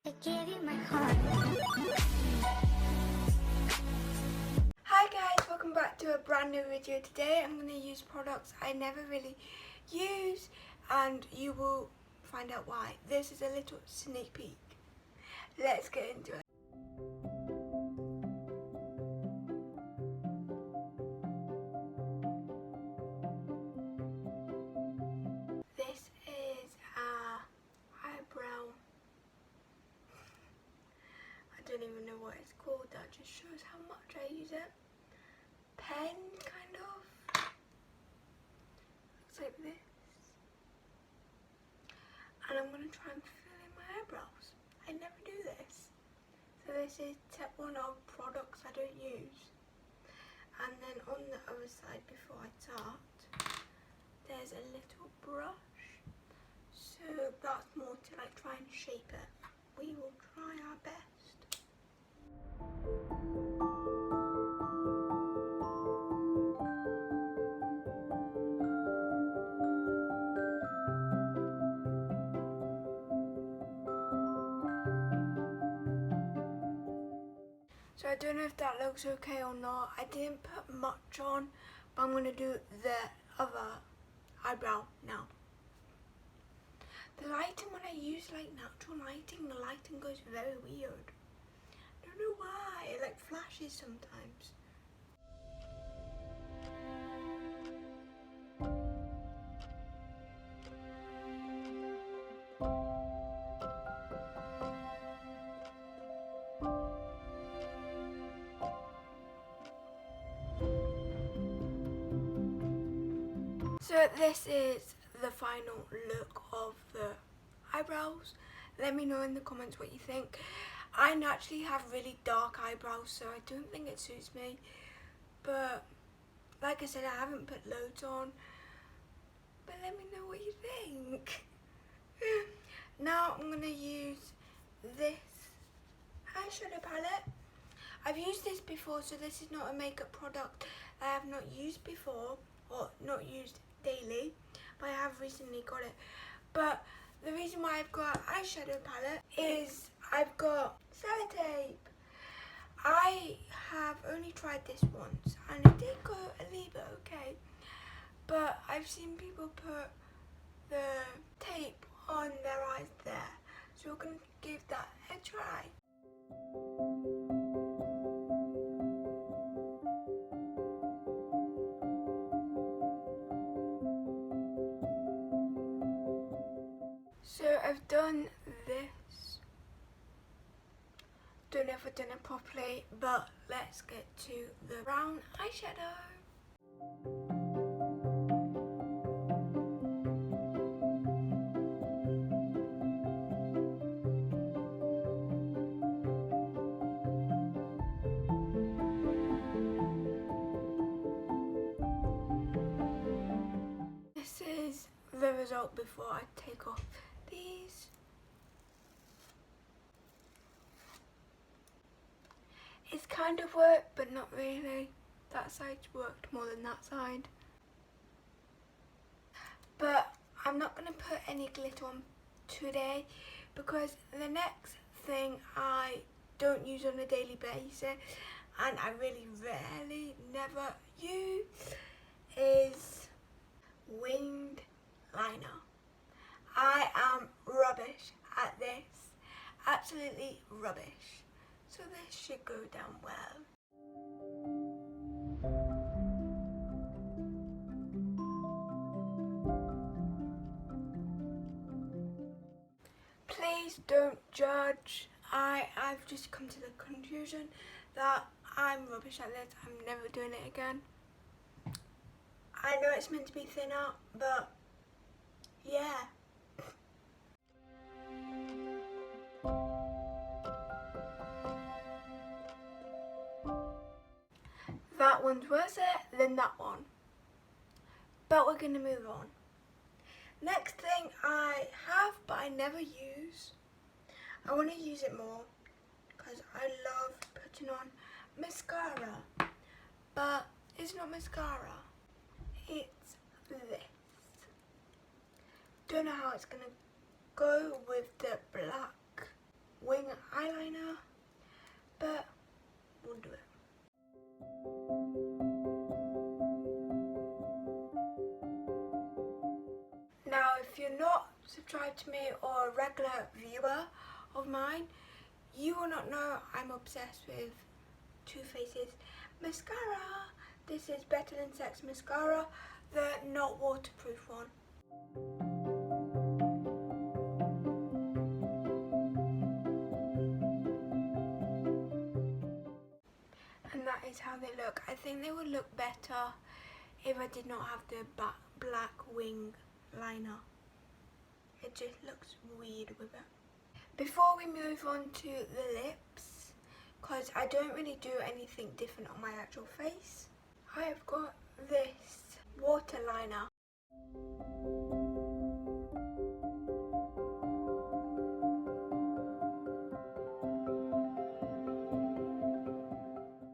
I gave you my heart. Hi guys, welcome back to a brand new video. Today I'm going to use products I never really use and you will find out why. This is a little sneak peek. Let's get into it. This is eyebrow. I don't even know what it's called. That just shows how much I use it. Pen, kind of. Looks like this. And I'm going to try and fill in my eyebrows. I never do this. So this is tip 1 of products I don't use. And then on the other side, before I start, there's a little brush. So that's more to like try and shape it. We will try our best. So I don't know if that looks okay or not. I didn't put much on, but I'm going to do the other eyebrow now. The lighting, when I use like natural lighting, the lighting goes very weird. I don't know why, it like flashes sometimes. So this is the final look of the eyebrows. Let me know in the comments what you think. I naturally have really dark eyebrows, so I don't think it suits me. But like I said, I haven't put loads on. But let me know what you think. Now I'm going to use this eyeshadow palette. I've used this before, so this is not a makeup product I have not used before, or not used daily, but I have recently got it. But the reason why I've got eyeshadow palette is I've got sellotape. I have only tried this once and it did go a little bit okay, but I've seen people put the tape on their eyes there, so we're going to give that a try. So I've done this. Don't know if I've done it properly, but let's get to the brown eyeshadow. This is the result before I take off these. It's kind of worked, but not really. That side's worked more than that side. But I'm not going to put any glitter on today because the next thing I don't use on a daily basis, and I really rarely never use, is winged liner. I am rubbish at this. Absolutely rubbish. So this should go down well. Please don't judge. I've just come to the conclusion that I'm rubbish at this. I'm never doing it again. I know it's meant to be thinner, but yeah. That one's worse than that one. But we're going to move on. Next thing I have but I never use. I want to use it more because I love putting on mascara. But it's not mascara. It's this. Don't know how it's going to go with the black wing liner, but we'll do it. Now, if you're not subscribed to me or a regular viewer of mine, you will not know I'm obsessed with Too Faced's mascara. This is Better Than Sex mascara, the not waterproof one. And that is how they look. I think they would look better if I did not have the black wing liner. It just looks weird with it. Before we move on to the lips, because I don't really do anything different on my actual face, I have got this water liner.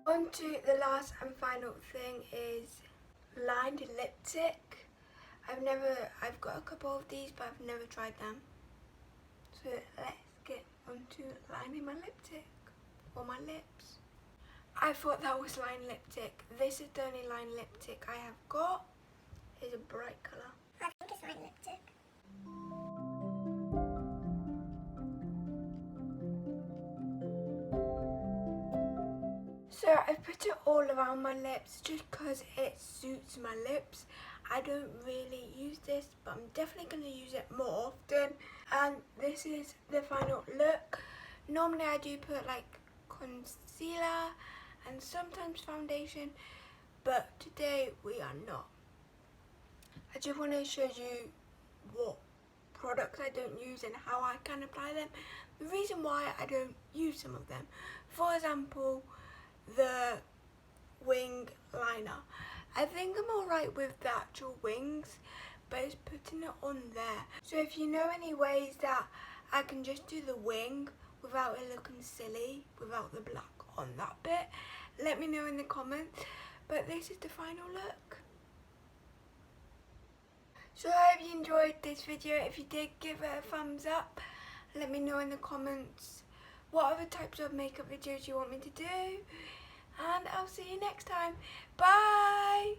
On to the last and final thing is lined lipstick. I've got a couple of these, but I've never tried them. So let's get onto lining my lipstick, or my lips. I thought that was lined lipstick. This is the only lined lipstick I have got. It's a bright colour. I think it's lined lipstick. So I've put it all around my lips just because it suits my lips. I don't really use this, but I'm definitely going to use it more often. And this is the final look. Normally I do put like concealer and sometimes foundation, but today we are not. I just want to show you what products I don't use and how I can apply them. The reason why I don't use some of them. For example, the wing liner. I think I'm alright with the actual wings, but it's putting it on there. So if you know any ways that I can just do the wing without it looking silly, without the black on that bit, let me know in the comments. But this is the final look. So I hope you enjoyed this video. If you did, give it a thumbs up. Let me know in the comments what other types of makeup videos you want me to do. And I'll see you next time. Bye!